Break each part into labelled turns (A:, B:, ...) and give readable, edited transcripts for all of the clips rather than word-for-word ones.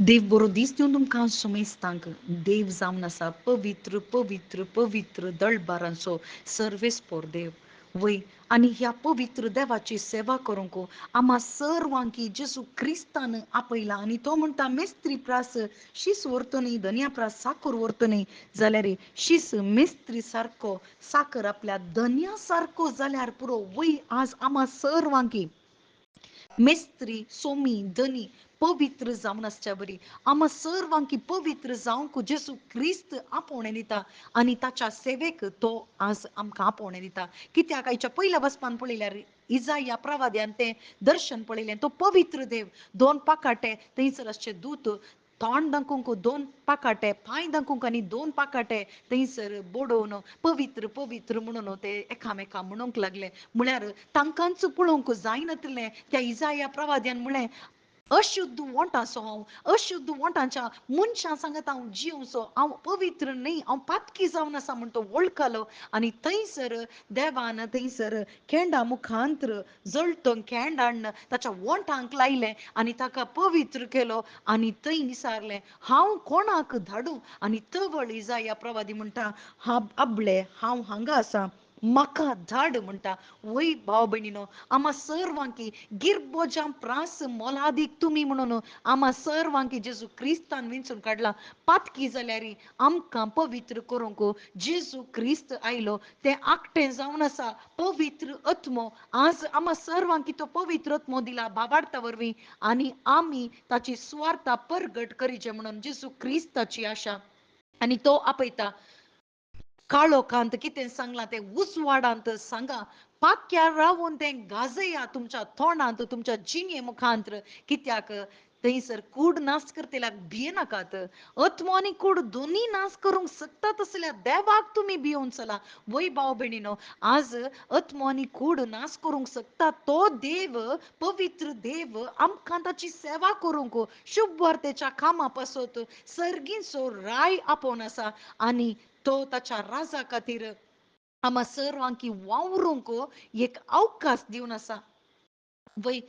A: देव बरो दीस दिवन तुमकां सुमेस्तांक देव जावन आसा पवित्र पवित्र पवित्र दळबारांचो सर्वेस्पोर देव वय आनी ह्या पवित्र देवाची सेवा करूंक आम्हा सर्वांकी जेजू क्रिस्तान आपयला आनी तो म्हणटा मेस्त्री प्रास शीस व्हरतो न्ही धनिया प्रास साकर व्हरतो न्ही जाल्यार शीस मेस्त्री सारको साकर आपल्या धनिया सारको जाल्यार पुरो वय आज आम्हा सर्वांकी मेस्त्री सोमी धनी पवित्र जावन आसच्या बरी आम्हा सर्वांकी पवित्र जावंक जेजू क्रिस्त आपोवणें दिता आनी ताच्या सेवेक तो आज आमकां आपोवणें दिता कित्याक आयच्या पयल्या वचपान पळयल्यार इजाया प्रवाद्यान तें दर्शन पळयलें तो पवित्र देव दोन पाकाटे थंयसर आसचे दूत तोंड दाखोवंक दोन पाकाटे पांय दाखोवंक आनी दोन पाकाटे थंयसर बोडोवन पवित्र पवित्र म्हणून ते एकामेका म्हणूंक लागले म्हळ्यार तांकांच पळोवंक जायनातलें त्या इजाया प्रवाद्यान म्हळें अशुद्ध वोंटाचो हांव अशुद्ध वोंटाच्या मनशां सांगत हांव जिवसो हांव पवित्र न्ही हांव पातकी जावन आसा म्हण तो वळखलो आनी थंयसर देवान थंयसर खेंडा मुखांत्र जळटो खेंड हाडून ताच्या वोंटांक लायलें आनी ताका पवित्र केलो आनी थंय विचारलें हांव कोणाक धाडूं आनी तवळ इजाया प्रवादी म्हणटा आबले हांव हांगा आसा म्हाका धाड म्हणटा वय भाव भयणीनो आम्हा सर्वांकी गिरबोजां प्रास मोलादीक तुमी म्हणून आम्हा सर्वांकी जेजू क्रिस्तान विंचून काडला पातकी जाल्यार आमकां पवित्र करूंक जेजू क्रिस्त आयलो तें आकटें जावन आसा पवित्र आत्मो आज आम्हा सर्वांकी तो पवित्र आत्मो दिला बाबार्था वरवीं आनी आमी ताची सुवार्ता परगट करीचे म्हणून जेजू क्रिस्ताची आशा आनी तो आपयता काळोखांत कितें सांगलां तें उजवाडांत सांगा पाक्यार रावून तें गाजया तुमच्या तोंडांत तुमच्या जिणे मुखांत्र कित्याक थंयसर कूड नाश करतेल्याक भियेनाकात आत्मो आनी कूड दोनी नाश करूंक शकतात असल्या देवाक तुमी भियोन चला वय भाव भयणीनो आज आत्मो आनी कूड नाश करूंक शकता तो देव पवित्र देव आमकां ताची सेवा करूंक शुभ वार्तेच्या कामां पासत सर्गीचो राय आपोवन आसा आनी तो ताच्या राजा खातीर आम्हा सर्वांकी वावरूंक एक अवकाश दिवन आसा वय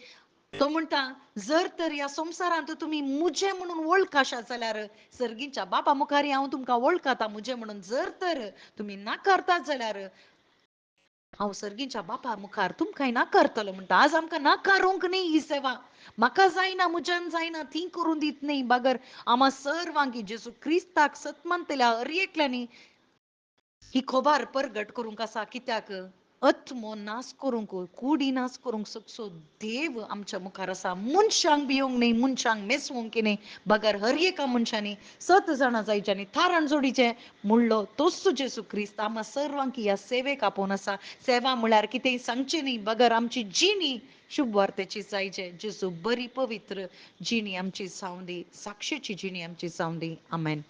A: तो म्हणटा जर तर ह्या संवसारांत तुमी मुजे म्हणून वळखाशा जाल्यार सर्गीच्या बापा मुखारी हांव तुमकां वळखता मुजे म्हणून जर तर तुमी नाकारतात जाल्यार हांव सर्गीच्या बापा मुखार तुमकांय नाकारतलो म्हणटा आज आमकां नाकारूंक न्ही ही सेवा म्हाका जायना म्हज्यान जायना ती करून दित न्ही बागर आम्हा सर्वांकी जेजू क्रिस्ताक सतमानतेल्या हर एकल्यांनी ही खोबार परगट करूंक आसा कित्याक आत्मो नाश करूंक कुडी नाश करूंक शकचो देव आमच्या मुखार आसा मनशांक भियोंक न्ही मनशांक मेसवूंक न्ही बगर हर एका मनशांनी 7 जाणां जायच्यांनी थारान जोडीचे म्हणलो तोच जेजू क्रिस्त आम्हा सर्वांक ह्या सेवेक आपोवन आसा सेवा म्हळ्यार कितें सांगचें न्ही बगर आमची जिणी शुभ वार्तेची जायचे जेजू बरी पवित्र जिणी आमची जावं दी साक्षेची जिणी आमची जावं दी आमेन